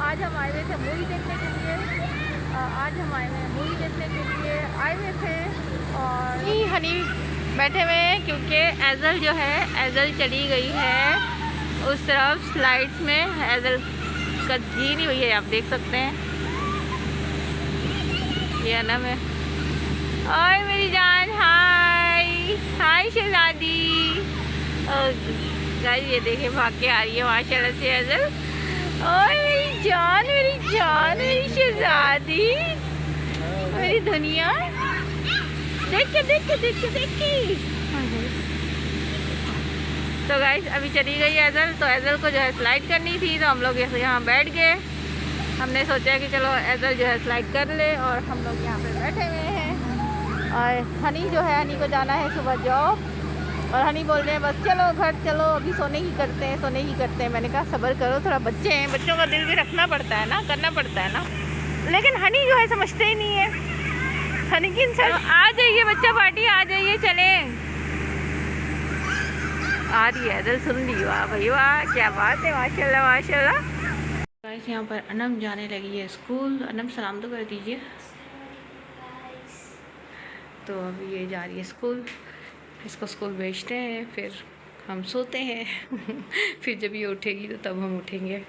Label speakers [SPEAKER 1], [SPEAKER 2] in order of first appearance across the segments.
[SPEAKER 1] आज हम आए हुए थे मूवी देखने के लिए। आए हुए थे और हनी बैठे हुए हैं क्योंकि एजल जो है एजल चली गई है उस तरफ स्लाइड्स में। एजल का जी नहीं हुई है, आप देख सकते हैं। ये अनम है। और मेरी जान, हाय हाय शहजादी। गाइस ये देखे भाग के आ रही है माशाल्लाह से एजल। और मेरी जान, मेरी जान, मेरी शहजादी, मेरी दुनिया। देख के तो गाइस अभी चली गई एजल। तो एजल को जो है स्लाइड करनी थी, तो हम लोग यहाँ बैठ गए। हमने सोचा कि चलो एजल जो है स्लाइड कर ले, और हम लोग यहाँ पे बैठे हुए हैं। और हनी जो है, हनी को जाना है सुबह जॉब, और हनी बोल रहे हैं बस चलो घर चलो, अभी सोने ही करते हैं। मैंने कहा सब्र करो, थोड़ा बच्चे हैं, बच्चों का दिल भी रखना पड़ता है ना, करना पड़ता है ना। लेकिन हनी जो है समझते ही नहीं है। हनी की इंसान आ जाइए, बच्चा पार्टी आ जाइए, चले। आ रही है एजल, सुन ली। वाह भाई वाह, क्या बात है, माशाल्लाह माशाल्लाह। गाइस यहाँ पर अनम जाने लगी है स्कूल। अनम सलाम तो कर दीजिए। तो अभी ये जा रही है स्कूल, इसको स्कूल भेजते हैं, फिर हम सोते हैं। फिर जब ये उठेगी तो तब हम उठेंगे।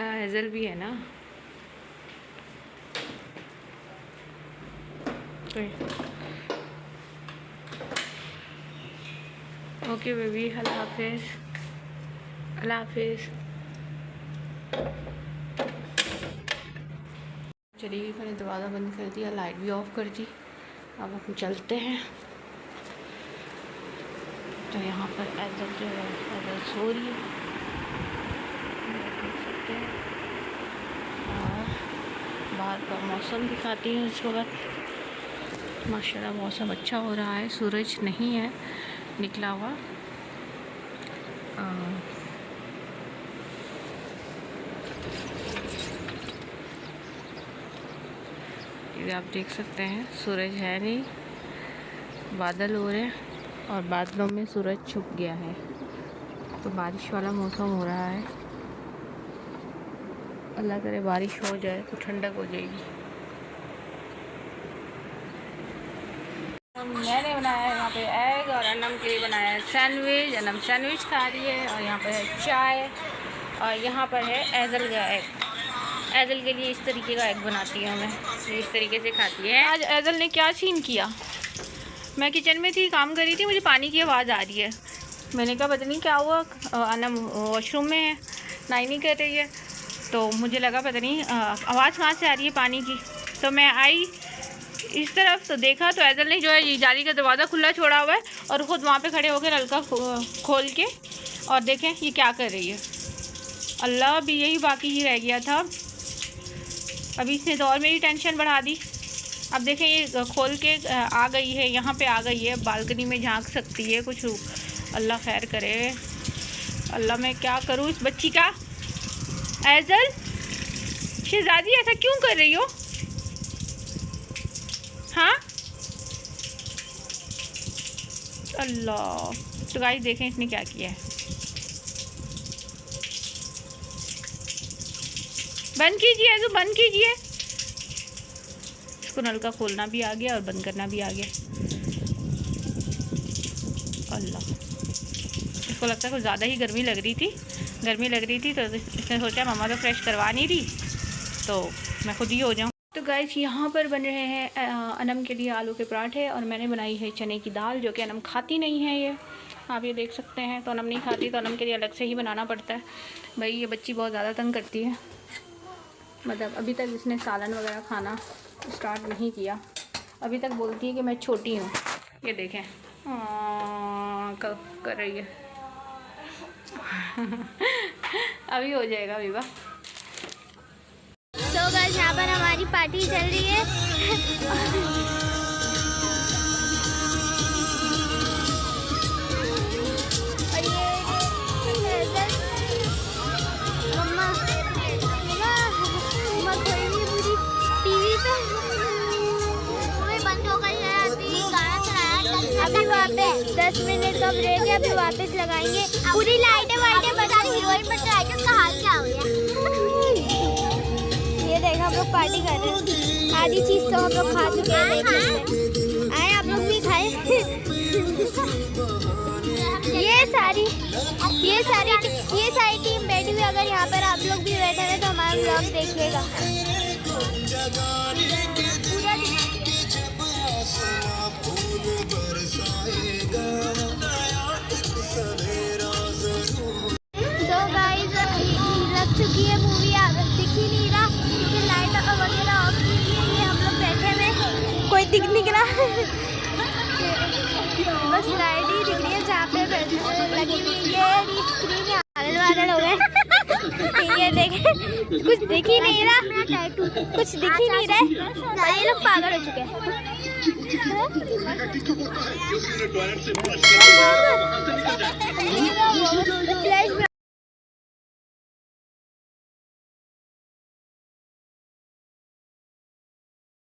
[SPEAKER 1] एजल भी है ना। ओके बेबी, अल्लाह हाफिज़, अल्लाह हाफिज़। चलिए मैंने दरवाज़ा बंद कर दिया, लाइट भी ऑफ कर दी। अब हम चलते हैं। तो यहाँ पर एजल जो है एजल सो रही है, देख सकते हैं। और बाहर का मौसम दिखाती हूँ इस वक्त। माशाल्लाह मौसम अच्छा हो रहा है, सूरज नहीं है निकला हुआ। ये आप देख सकते हैं, सूरज है नहीं, बादल हो रहे हैं, और बादलों में सूरज छुप गया है। तो बारिश वाला मौसम हो रहा है। अल्लाह करे बारिश हो जाए तो ठंडक हो जाएगी। मैंने बनाया है यहाँ पे एग, और अनम के लिए बनाया है सैंडविच। अनम सैंडविच खा रही है, और यहाँ पर है चाय, और यहाँ पर है एजल का एग। एजल के लिए इस तरीके का एग बनाती हूँ मैं, इस तरीके से खाती है। आज एजल ने क्या सीन किया, मैं किचन में थी, काम कर रही थी, मुझे पानी की आवाज़ आ रही है। मैंने कहा पता नहीं क्या हुआ, अनम वॉशरूम में है, नाई नहीं कर रही है। तो मुझे लगा पता नहीं आवाज़ कहाँ से आ रही है पानी की। तो मैं आई इस तरफ, तो देखा तो एजल ने जो है ये जाली का दरवाज़ा खुला छोड़ा हुआ है, और ख़ुद वहाँ पे खड़े होकर नलका खोल के, और देखें ये क्या कर रही है। अल्लाह भी यही बाकी ही रह गया था, अभी इसने तो और मेरी टेंशन बढ़ा दी। अब देखें ये खोल के आ गई है, यहाँ पे आ गई है, बालकनी में झांक सकती है कुछ। अल्लाह खैर करे। अल्लाह मैं क्या करूँ इस बच्ची का। एजल शहजादी ऐसा क्यों कर रही हो, हाँ? अल्लाह। तो गाइस देखें इसने क्या किया है। बंद कीजिए एजल, बंद कीजिए। इसको नल का खोलना भी आ गया और बंद करना भी आ गया। अल्लाह, इसको लगता है कुछ ज़्यादा ही गर्मी लग रही थी, तो इसने सोचा मम्मा तो फ्रेश करवा नहीं रही, तो मैं खुद ही हो जाऊँ। तो गाइस यहाँ पर बन रहे हैं अनम के लिए आलू के पराठे, और मैंने बनाई है चने की दाल, जो कि अनम खाती नहीं है। ये आप ये देख सकते हैं। तो अनम नहीं खाती, तो अनम के लिए अलग से ही बनाना पड़ता है। भाई ये बच्ची बहुत ज़्यादा तंग करती है, मतलब अभी तक इसने सालन वगैरह खाना स्टार्ट नहीं किया। अभी तक बोलती है कि मैं छोटी हूँ। ये देखें कर रही है। अभी हो जाएगा विवा। So
[SPEAKER 2] पार्टी चल रही है। और ये मम्मा मम्मा खोई नहीं पूरी टीवी पे बंद हो गई है। अभी वापस 10 मिनट का ब्रेक है, अभी वापस लगाएंगे। पूरी लाइटें वाइटें बजा रही, हीरोइन बन रहा है, उसका हाल क्या हो गया? ये देखो हम लोग पार्टी कर रहे हैं। आधी चीज तो हम लोग खा चुके हैं। आए आप लोग भी खाए। ये सारी टीम बैठी हुई। अगर यहाँ पर आप लोग भी बैठे हैं तो हमारा व्लॉग देखिएगा। तो गाइस लग चुकी है मूवी, दिख ही नहीं रहा क्योंकि लाइट वगैरह ऑफ की है। ये हम लोग बैठे हुए, कोई दिख नहीं रहा। बस लाइट ही दिख रही है जहाँ पे लगी हुई है। स्क्रीन बादल हो गए। ये देखे कुछ दिख ही नहीं रहा, कुछ दिख ही नहीं रहा है। ये लोग पागल हो चुके हैं।